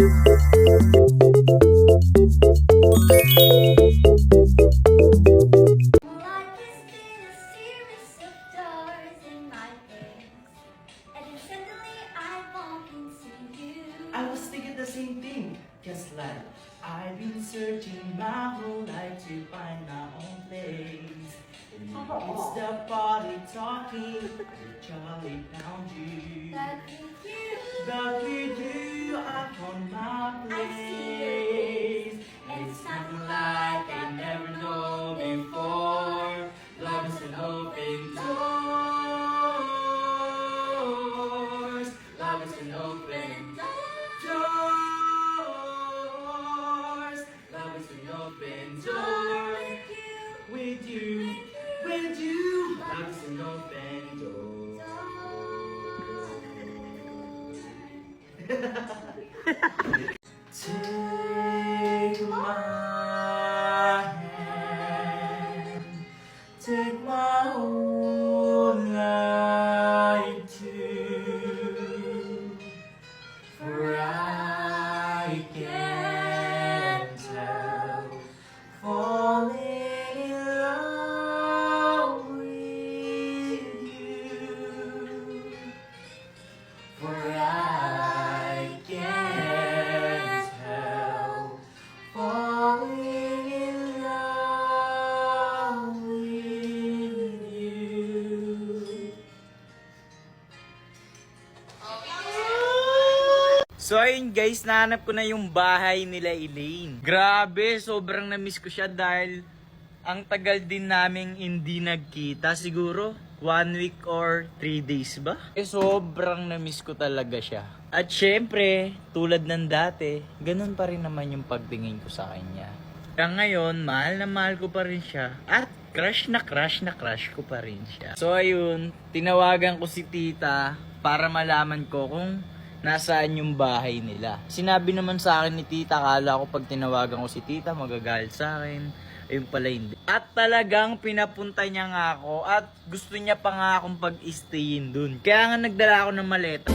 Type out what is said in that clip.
I was thinking the same thing, just like I've been searching my whole life to find my own place. It's the party talking, Charlie found you. But with you, I found my place. And it's something like I never known before. Love is an open doors. Love is an open doors. Love is an open door. With you, with you. Love is an open door. Take my hand. Take my whole life too. For I can't help falling in love with you. For I can't help falling in love with you. So ayun guys, nahanap ko na yung bahay nila Elaine. Grabe, sobrang na-miss ko siya dahil ang tagal din naming hindi nagkita. Siguro 1 week or 3 days ba? Sobrang na-miss ko talaga siya. At syempre, tulad ng dati, ganun pa rin naman yung pagtingin ko sa kanya. Kaya ngayon, mahal na mahal ko pa rin siya. At crush na crush ko pa rin siya. So ayun, tinawagan ko si tita para malaman ko kung nasaan yung bahay nila. Sinabi naman sa akin ni tita, akala ko pag tinawagan ko si tita, magagalit sa akin. Ayun pala hindi. At talagang pinapunta niya nga ako at gusto niya pa nga akong pag-stayin dun. Kaya nga nagdala ako ng maleta.